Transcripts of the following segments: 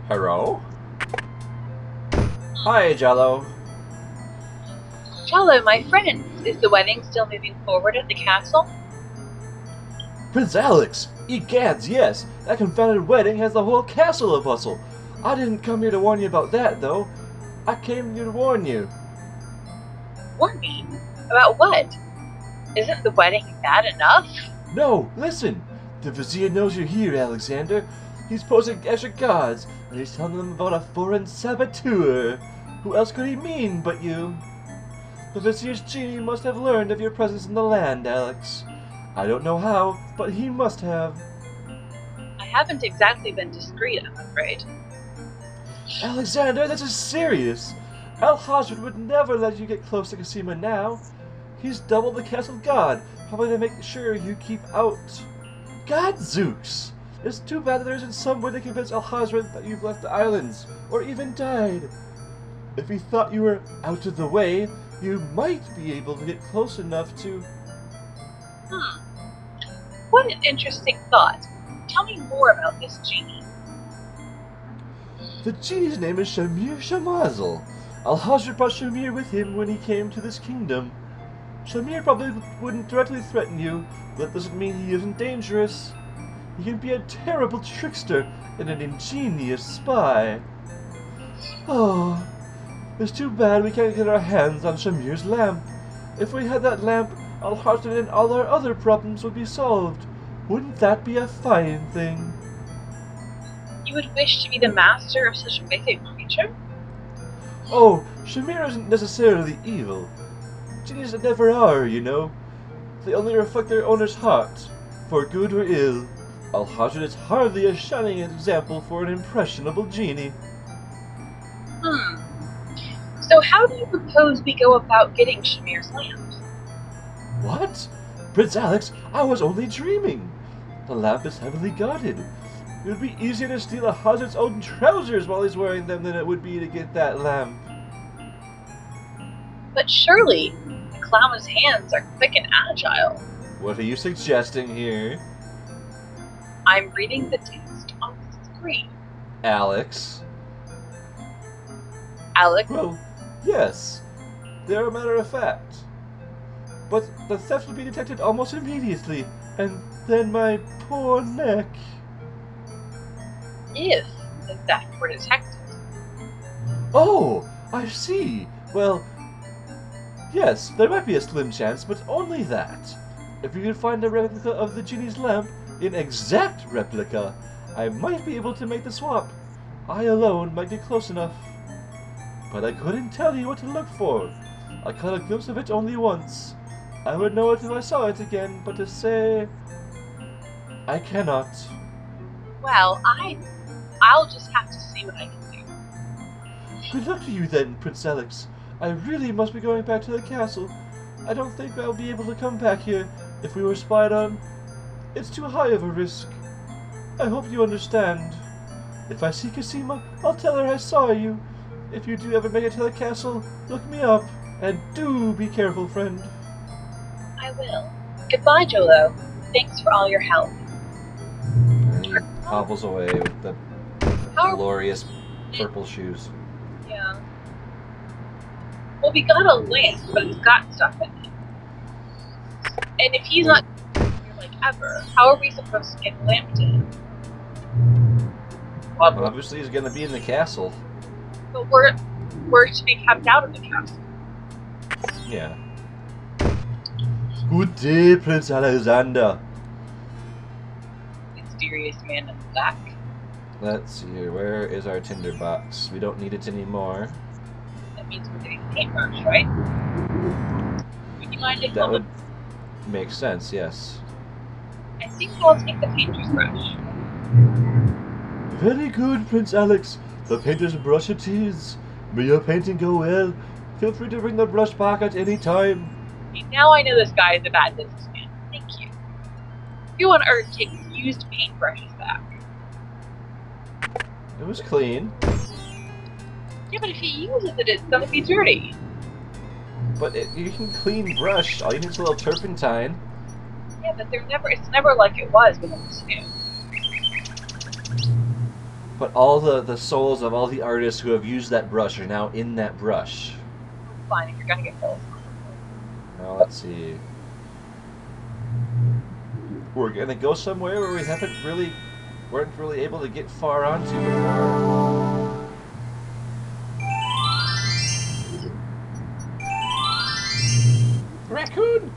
Hello? Hi, Jello. Jello, my friend, is the wedding still moving forward at the castle? Prince Alex! Egads, yes! That confounded wedding has the whole castle a bustle. I didn't come here to warn you about that, though. I came here to warn you. Warn me? About what? Isn't the wedding bad enough? No, listen! The Vizier knows you're here, Alexander. He's posing extra guards, and he's telling them about a foreign saboteur. Who else could he mean but you? The Vizier's genie must have learned of your presence in the land, Alex. I don't know how, but he must have. I haven't exactly been discreet, I'm afraid. Alexander, this is serious. Alhazred would never let you get close to Cassima now. He's double the castle guard, probably to make sure you keep out. Gadzooks! It's too bad that there isn't some way to convince Alhazred that you've left the islands, or even died. If he thought you were out of the way, you might be able to get close enough to... What an interesting thought. Tell me more about this genie. The genie's name is Shamir Shamazel. Alhazred brought Shamir with him when he came to this kingdom. Shamir probably wouldn't directly threaten you, but that doesn't mean he isn't dangerous. He can be a terrible trickster and an ingenious spy. Oh, it's too bad we can't get our hands on Shamir's lamp. If we had that lamp, Alhazred and all our other problems would be solved. Wouldn't that be a fine thing? You would wish to be the master of such a wicked creature? Oh, Shamir isn't necessarily evil. Genies never are, you know. They only reflect their owner's heart, for good or ill. Alhazred is hardly a shining example for an impressionable genie. So how do you propose we go about getting Shamir's lamp? What? Prince Alex, I was only dreaming. The lamp is heavily guarded. It would be easier to steal Alhazred's own trousers while he's wearing them than it would be to get that lamp. But surely, the clown's hands are quick and agile. What are you suggesting here? I'm reading the text on the screen. Alex? Alex? Well, yes. They're a matter of fact. But the theft would be detected almost immediately, and then my poor neck. If the theft were detected. Oh, I see. Well, yes, there might be a slim chance, but only that. If you could find a replica of the genie's lamp, an exact replica, I might be able to make the swap. I alone might get close enough. But I couldn't tell you what to look for. I caught a glimpse of it only once. I would know it if I saw it again, but to say... I cannot. Well, I'll just have to see what I can do. Good luck to you then, Prince Alex. I really must be going back to the castle. I don't think I'll be able to come back here if we were spied on. It's too high of a risk. I hope you understand. If I see Cassima, I'll tell her I saw you. If you do ever make it to the castle, look me up. And do be careful, friend. I will. Goodbye, Jolo. Thanks for all your help. And he hobbles away with the glorious purple shoes. Yeah. Well, we got a lamp, but it's got stuff in it. And if he's not here like ever, how are we supposed to get a lamp to him? Well, obviously he's gonna be in the castle. But we're to be kept out of the castle. Yeah. Good day, Prince Alexander. Mysterious man in black. Let's see here. Where is our tinderbox? We don't need it anymore. That means we're getting a paintbrush, right? Would you mind if That would make sense, yes. I think I'll take the painter's brush. Very good, Prince Alex. The painter's brush it is. May your painting go well. Feel free to bring the brush back at any time. Now I know this guy is a bad businessman. Thank you. Who on earth takes used paintbrushes back? It was clean. Yeah, but if he uses it, it's gonna be dirty. But you can clean brush. All you need is a little turpentine. Yeah, but it's never like it was when it was new. But all the souls of all the artists who have used that brush are now in that brush. Fine, if you're gonna get killed. Now let's see. We're gonna go somewhere where we weren't really able to get far onto before. Raccoon!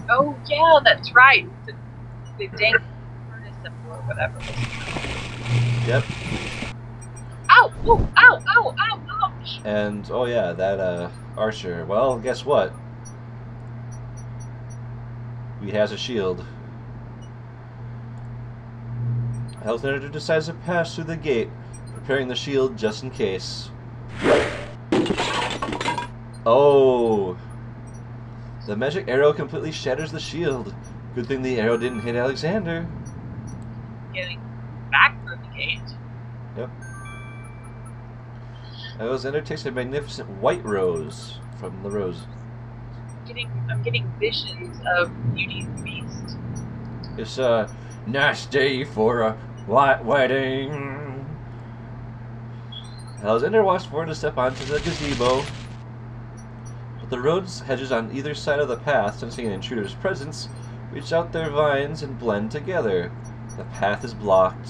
Oh yeah, that's right. The dang furnace symbol or whatever. Yep. Ow! Oh, ow! Ow! Ow! Ouch! And oh yeah, that archer. Well, guess what? He has a shield. Alexander decides to pass through the gate, preparing the shield just in case. Oh! The magic arrow completely shatters the shield. Good thing the arrow didn't hit Alexander. Getting back through the gate. Yep. Alexander takes a magnificent white rose from the rose. I'm getting visions of Beauty and the Beast. It's a nice day for a white wedding. Alexander walks forward to step onto the gazebo. But the road's hedges on either side of the path, sensing an intruder's presence, reach out their vines and blend together. The path is blocked.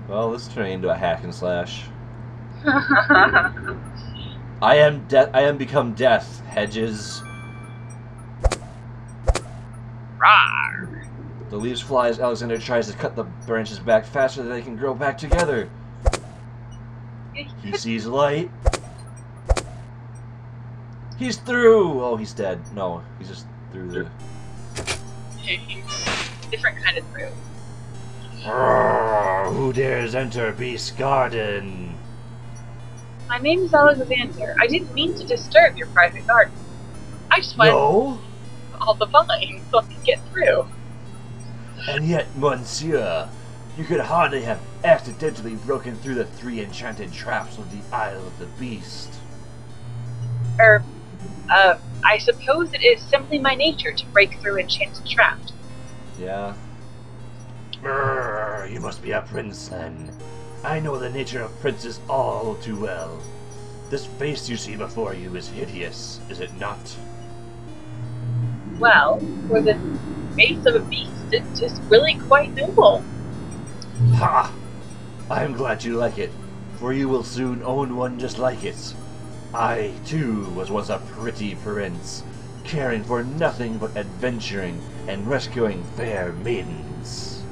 Well, let's turn into a hack and slash. I am become death, hedges. Rawr. The leaves fly as Alexander tries to cut the branches back faster than they can grow back together. He sees light. He's through! Oh, he's dead. No, he's just through the... Different kind of through. Who dares enter Beast's garden? My name is Alexander. I didn't mean to disturb your private garden. I just wanted all the vines so I could get through. And yet, monsieur, you could hardly have accidentally broken through the 3 enchanted traps of the Isle of the Beast. I suppose it is simply my nature to break through enchanted traps. Yeah. You must be a prince, then. I know the nature of princes all too well. This face you see before you is hideous, is it not? Well, for the face of a beast, it's just really quite noble. Ha! I am glad you like it, for you will soon own one just like it. I, too, was once a pretty prince, caring for nothing but adventuring and rescuing fair maidens.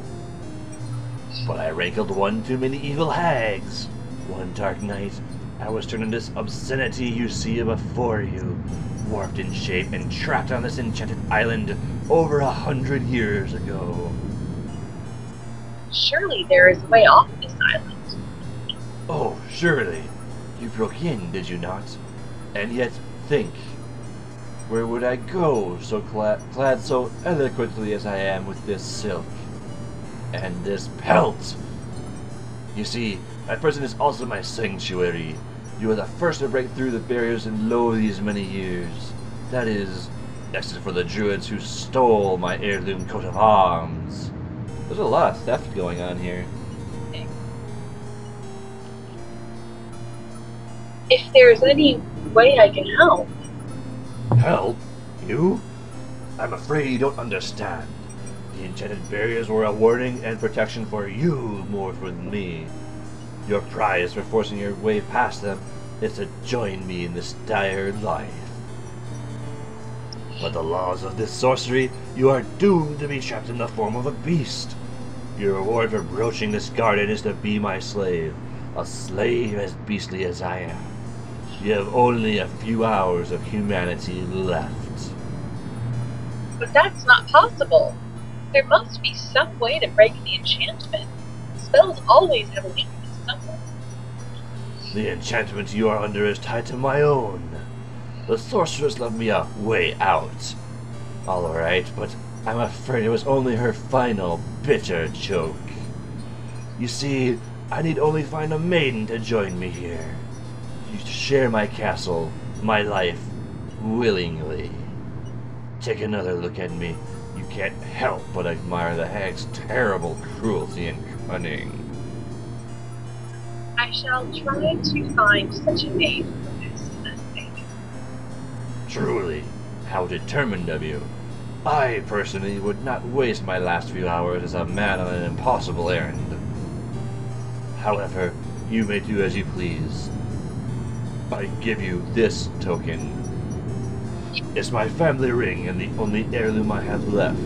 But I rankled one too many evil hags. One dark night, I was turned into this obscenity you see before you, warped in shape and trapped on this enchanted island over 100 years ago. Surely there is a way off this island. Oh, surely. You broke in, did you not? And yet, think. Where would I go, so clad so eloquently as I am with this silk? And this pelt! You see, my prison is also my sanctuary. You are the first to break through the barriers in lo these many years. That is, except for the druids who stole my heirloom coat of arms. There's a lot of theft going on here. If there's any way I can help. Help? You? I'm afraid you don't understand. The enchanted barriers were a warning and protection for you more than me. Your prize for forcing your way past them is to join me in this dire life. By the laws of this sorcery, you are doomed to be trapped in the form of a beast. Your reward for broaching this garden is to be my slave, a slave as beastly as I am. You have only a few hours of humanity left. But that's not possible. There must be some way to break the enchantment. Spells always have a weakness somewhere. The enchantment you are under is tied to my own. The sorceress left me a way out. Alright, but I'm afraid it was only her final bitter joke. You see, I need only find a maiden to join me here. You share my castle, my life, willingly. Take another look at me. You can't help but admire the hag's terrible cruelty and cunning. I shall try to find such a name for this mistake. Truly, how determined of you. I personally would not waste my last few hours as a man on an impossible errand. However, you may do as you please. I give you this token. It's my family ring and the only heirloom I have left.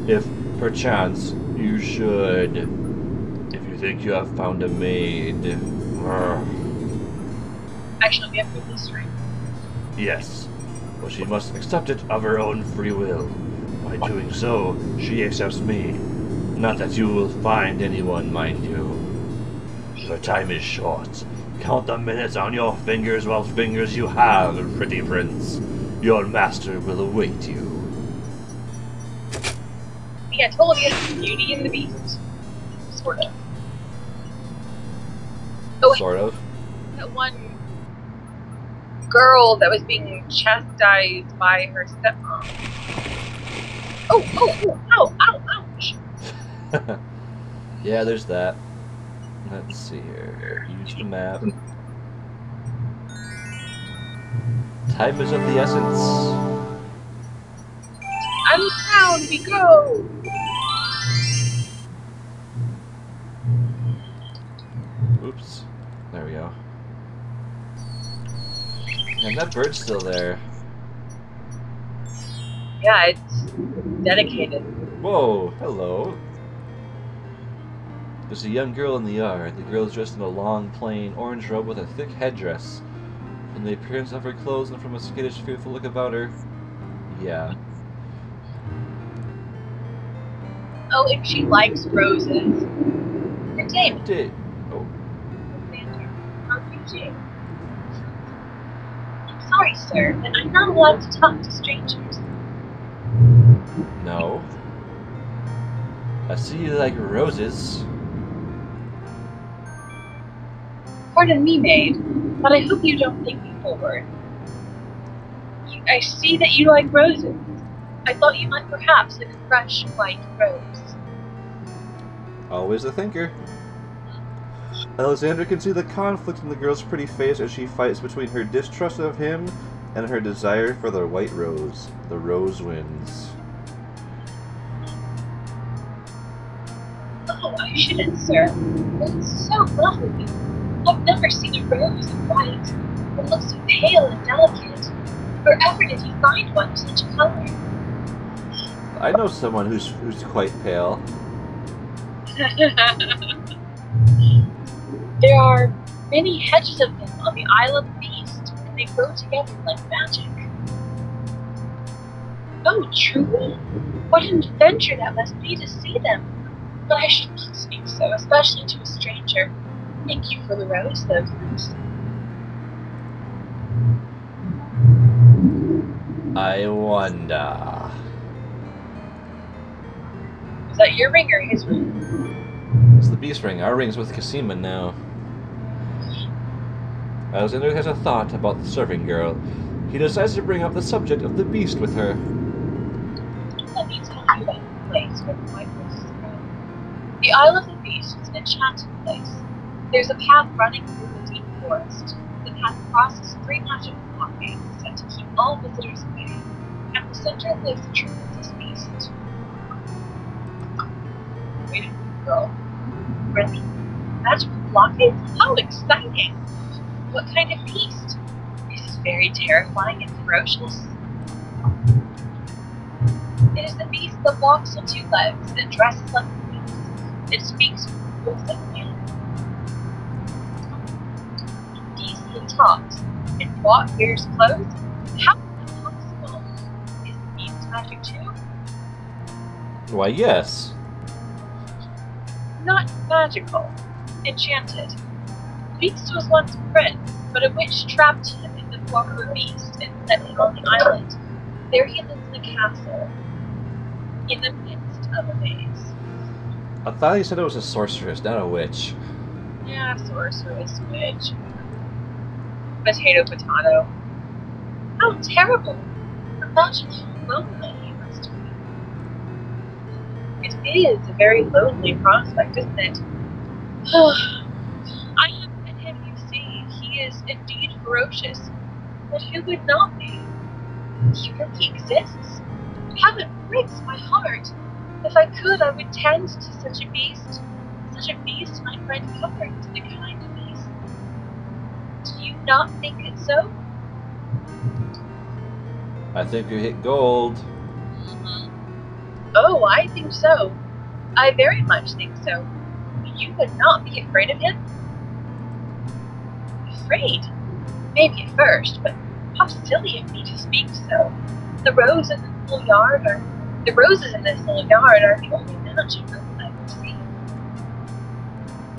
If, perchance, you should... If you think you have found a maid... I shall give her this ring. Yes, but she must accept it of her own free will. By doing so, she accepts me. Not that you will find anyone, mind you. Your time is short. Count the minutes on your fingers while fingers you have, pretty prince. Your master will await you. See, I told you, Beauty and the Beast. Sort of. Oh, Sort of. that one girl that was being chastised by her stepmom. Oh, ow, ouch. Yeah, there's that. Let's see here. Use the map. Time is of the essence. I'm down, we go! Oops. There we go. And that bird's still there. Yeah, it's dedicated. Whoa, hello. There's a young girl in the yard. The girl is dressed in a long, plain orange robe with a thick headdress. From the appearance of her clothes and from a skittish, fearful look about her, yeah. Oh, and she likes roses. Good day, Oh. RPG. I'm sorry, sir, but I'm not allowed to talk to strangers. No. I see you like roses. Pardon me, maid, but I hope you don't think me forward. I see that you like roses. I thought you might perhaps like a fresh, white rose. Always a thinker. Alexander can see the conflict in the girl's pretty face as she fights between her distrust of him and her desire for the white rose. The rose wins. Oh, I shouldn't, sir. It's so lovely. I've never seen a rose in white. It looks so pale and delicate. Wherever did you find one of such color? I know someone who's quite pale. There are many hedges of them on the Isle of the Beast, and they grow together like magic. Oh, truly? What an adventure that must be to see them! But I should not speak so, especially to a stranger. Thank you for the rose, though, first. I wonder. Is that your ring or his ring? It's the beast ring. Our ring's with Casima now. Alexander has a thought about the serving girl. He decides to bring up the subject of the beast with her. Let me tell you about the place where the white roses grow. The Isle of the Beast is an enchanted place. There's a path running through the deep forest. The path crosses 3 magic blockades set to keep all visitors away. At the center lives a tremendous beast. Wait a minute, girl. Really? Magical blockades? How exciting! What kind of beast? Is it very terrifying and ferocious? It is the beast that walks on 2 legs, that dresses like a beast. It speaks with a man. Decent talks. And what wears clothes? How is that possible? Is the beast magic too? Why, yes. Not magical. Enchanted. Beast was once a prince, but a witch trapped him in the form of a beast and set him on the island. There he lives in a castle, in the midst of a maze. I thought you said it was a sorceress, not a witch. Yeah, sorceress, witch. Potato. How terrible! Imagine lonely he must be. It is a very lonely prospect, isn't it? I have met him, you see. He is indeed ferocious. But who would not be? He really exists. How it breaks my heart. If I could, I would tend to such a beast. Such a beast might find comfort to the kind of beast. Do you not think it so? I think you hit gold. Oh, I think so. I very much think so. You would not be afraid of him? Afraid? Maybe at first, but how silly of me to speak so. The roses in this little yard are the only natural roses I can see.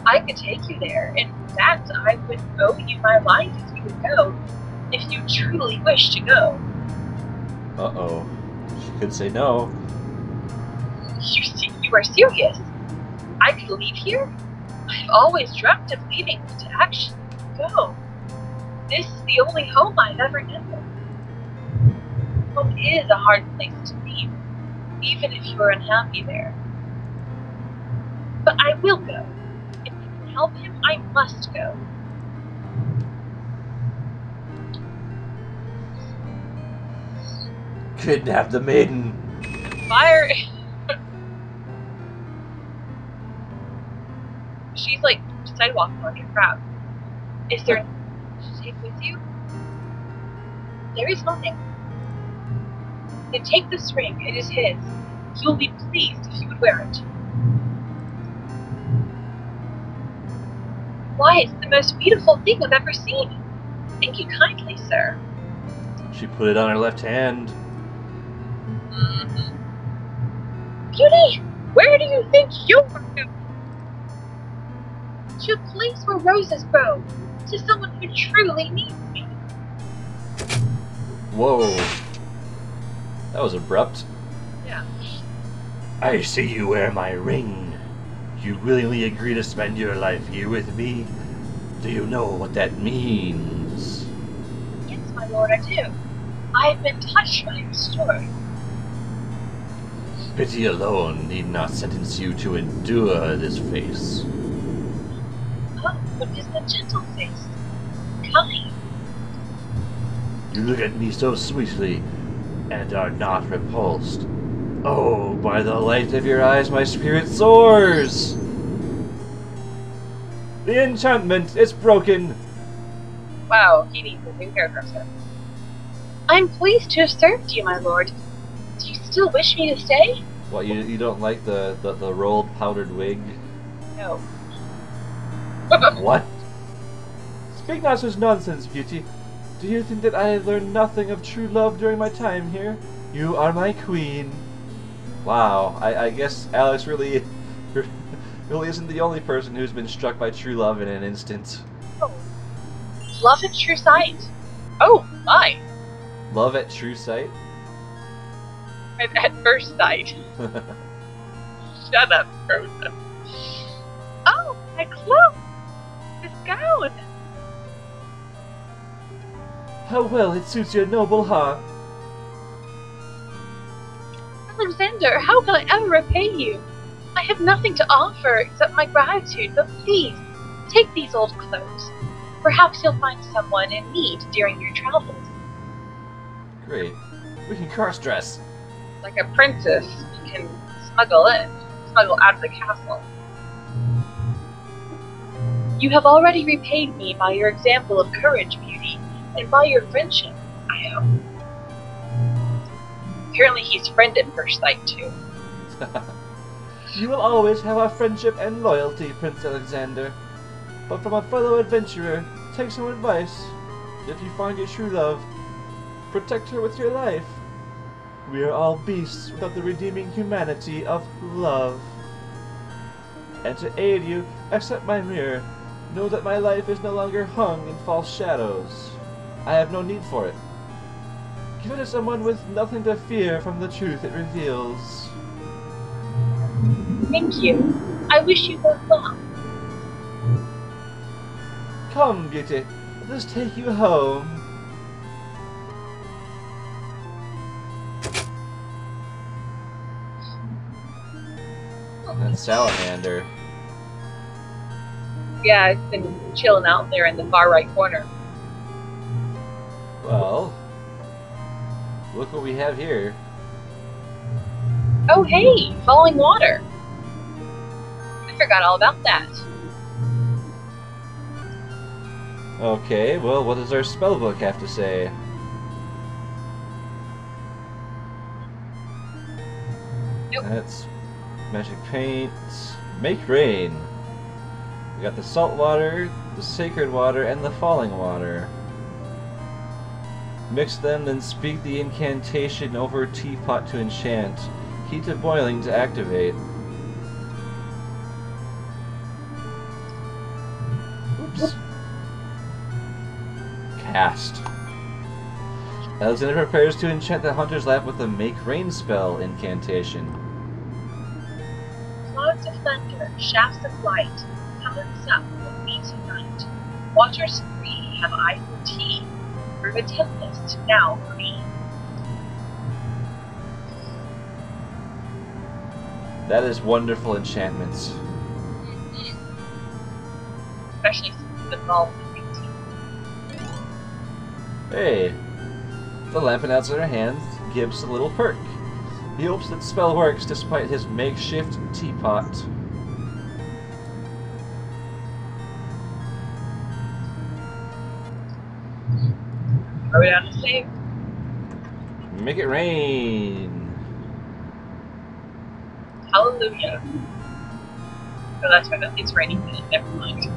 I could take you there. In fact, I would owe you my life if you would go, if you truly wish to go. Uh-oh. She could say no. You are serious? I could leave here? I've always dreamt of leaving, but to actually go. This is the only home I've ever known. Home is a hard place to leave, even if you are unhappy there. But I will go. If I can help him, I must go. Kidnap the maiden. Fire! She's like sidewalk walking crowd. Is there anything to take with you? There is nothing. Then take this ring, it is his. He will be pleased if you would wear it. Why, it's the most beautiful thing I've ever seen. Thank you kindly, sir. She put it on her left hand. Beauty, where do you think you're going? To a place where roses grow, to someone who truly needs me. Whoa. That was abrupt. Yeah. I see you wear my ring. You willingly agree to spend your life here with me? Do you know what that means? Yes, my lord, I do. I have been touched by your story. Pity alone need not sentence you to endure this face. Oh, but it is a gentle face. Kind. You look at me so sweetly, and are not repulsed. Oh, by the light of your eyes, my spirit soars! The enchantment is broken! Wow, he needs a new hairdresser. I'm pleased to have served you, my lord. Do you still wish me to stay? What, you don't like the rolled powdered wig? No. What? Speak not such nonsense, Beauty. Do you think that I have learned nothing of true love during my time here? You are my queen. Wow, I guess Alex really isn't the only person who's been struck by true love in an instant. Oh. Love at true sight. Oh, my. Love at true sight? At first sight. Shut up, Frozen. Oh, my cloak! This gown! How well it suits your noble heart. Alexander, how can I ever repay you? I have nothing to offer except my gratitude, but please, take these old clothes. Perhaps you'll find someone in need during your travels. Great. We can cross-dress. Like a princess, you can smuggle out of the castle. You have already repaid me by your example of courage, Beauty, and by your friendship, I hope. Apparently he's friend at first sight, too. You will always have our friendship and loyalty, Prince Alexander. But from a fellow adventurer, take some advice. If you find your true love, protect her with your life. We are all beasts without the redeeming humanity of love. And to aid you, accept my mirror. Know that my life is no longer hung in false shadows. I have no need for it. Give it to someone with nothing to fear from the truth it reveals. Thank you. I wish you both luck. Come, Beauty. Let us take you home. And salamander. Yeah, I've been chilling out there in the far right corner. Well, look what we have here. Oh, hey, falling water. I forgot all about that. Okay, well, what does our spellbook have to say? Nope. That's magic paint. Make rain. We got the salt water, the sacred water, and the falling water. Mix them, then speak the incantation over a teapot to enchant. Heat to boiling to activate. Oops. Cast. Alexander prepares to enchant the hunter's lap with a Make Rain spell incantation. Clouds of thunder, shafts of light, cometh up with me tonight. Waters free have I for tea, through a tempest now for me. That is wonderful enchantments. Especially since it's involved in 18. Hey, the lamp in Alexander's hands gives a little perk. He hopes that the spell works despite his makeshift teapot. Are we on the save? Make it rain. Hallelujah. Oh, that's right. It's raining. Never mind.